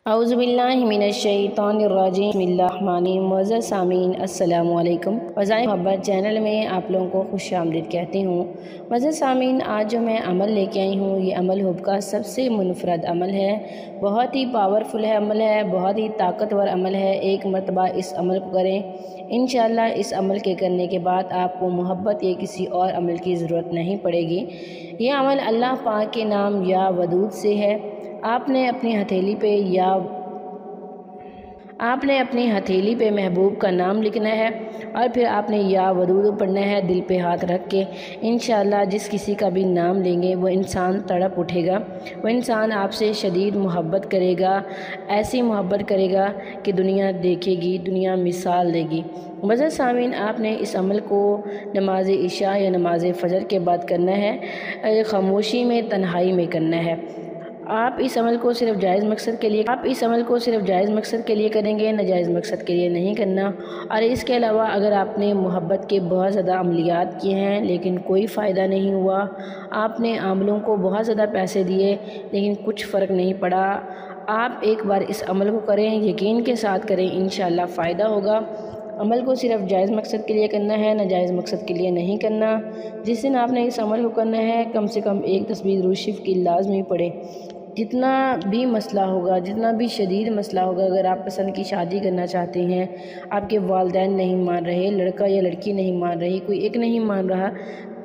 औज़ुबिल्लाहि मिनश्शैतानिर्रजीम बिस्मिल्लाहिर्रहमानिर्रहीम। मुअज़्ज़ज़ सामीन अस्सलामु अलैकुम। वज़ाए मोहब्बत चैनल में आप लोगों को खुशामदीद कहती हूँ। मुअज़्ज़ज़ सामीन, आज जो मैं अमल लेके आई हूँ ये अमल हुब का सबसे मुनफ़रद अमल है। बहुत ही पावरफुल है अमल है, बहुत ही ताकतवर अमल है। एक मरतबा इस अमल को करें, इंशाअल्लाह इस अमल के करने के बाद आपको मोहब्बत या किसी और अमल की ज़रूरत नहीं पड़ेगी। ये अमल अल्लाह पाक के नाम या वदूद से है। आपने अपनी हथेली पे महबूब का नाम लिखना है और फिर आपने या वदूद पढ़ना है दिल पे हाथ रख के। इंशाअल्लाह जिस किसी का भी नाम लेंगे वो इंसान तड़प उठेगा, वो इंसान आपसे शदीद मोहब्बत करेगा, ऐसी मोहब्बत करेगा कि दुनिया देखेगी, दुनिया मिसाल देगी। मुअज़्ज़ज़ सामीन, आपने इस अमल को नमाज इशा या नमाज फ़जर के बाद करना है, खामोशी में तन्हाई में करना है। आप इस अमल को सिर्फ जायज़ मकसद के लिए करेंगे, नाजायज़ मकसद के लिए नहीं करना। और इसके अलावा अगर आपने मोहब्बत के बहुत ज़्यादा अमलियात किए हैं लेकिन कोई फ़ायदा नहीं हुआ, आपने आमलों को बहुत ज़्यादा पैसे दिए लेकिन कुछ फ़र्क नहीं पड़ा, आप एक बार इस अमल को करें, यकीन के साथ करें, इंशाअल्लाह फ़ायदा होगा। अमल को सिर्फ जायज़ मकसद के लिए करना है, नाजायज़ मकसद के लिए नहीं करना। जिस दिन आपने इस अमल को करना है कम से कम एक तस्बीह दुरूद शरीफ की लाज़मी पढ़े। जितना भी मसला होगा, जितना भी शदीद मसला होगा, अगर आप पसंद की शादी करना चाहते हैं, आपके वालिदैन नहीं मान रहे, लड़का या लड़की नहीं मान रही, कोई एक नहीं मान रहा,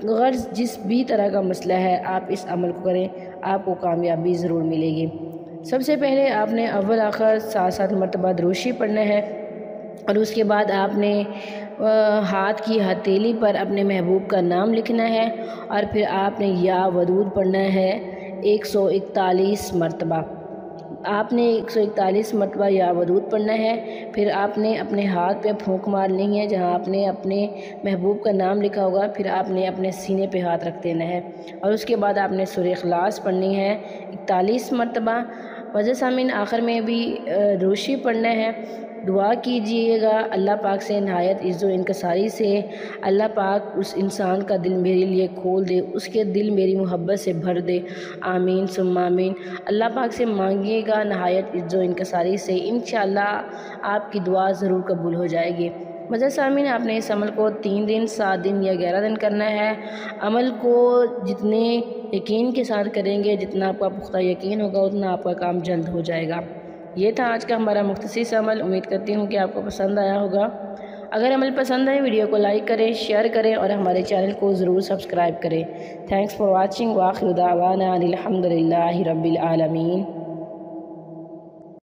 गर्ज़ जिस भी तरह का मसला है, आप इस अमल को करें, आपको कामयाबी ज़रूर मिलेगी। सबसे पहले आपने अव्वल आखिर 7-7 मरतबा दुरूद शरीफ पढ़ना है और उसके बाद आपने हाथ की हथेली पर अपने महबूब का नाम लिखना है और फिर आपने या वदूद पढ़ना है 141 मरतबा। आपने 141 मरतबा या वदूद पढ़ना है। फिर आपने अपने हाथ पे फूंक मारनी है जहां आपने अपने महबूब का नाम लिखा होगा, फिर आपने अपने सीने पे हाथ रख देना है और उसके बाद आपने सूरह इखलास पढ़नी है 41 मरतबा। वज़ह सामीन, आखिर में भी रोशी पढ़ना है। दुआ कीजिएगा अल्लाह पाक से नहायत इज़्ज़ो इनकसारी से, अल्लाह पाक उस इंसान का दिल मेरे लिए खोल दे, उसके दिल मेरी मोहब्बत से भर दे। आमीन सुम्मा आमीन। अल्लाह पाक से मांगिएगा नहायत इज़्ज़ो इनकसारी से, इंशाअल्लाह आपकी दुआ ज़रूर कबूल हो जाएगी। मुअज़्ज़ज़ सामीन, आपने इस अमल को 3 दिन, 7 दिन या 11 दिन करना है। अमल को जितने यकीन के साथ करेंगे, जितना आपका पुख्ता यकीन होगा, उतना आपका काम जल्द हो जाएगा। ये था आज का हमारा मुख्तसर अमल। उम्मीद करती हूँ कि आपको पसंद आया होगा। अगर अमल पसंद आए वीडियो को लाइक करें, शेयर करें और हमारे चैनल को ज़रूर सब्सक्राइब करें। Thanks for watching. व आखिर दावाना अनिल हम्दुलिल्लाहि रब्बिल आलमीन।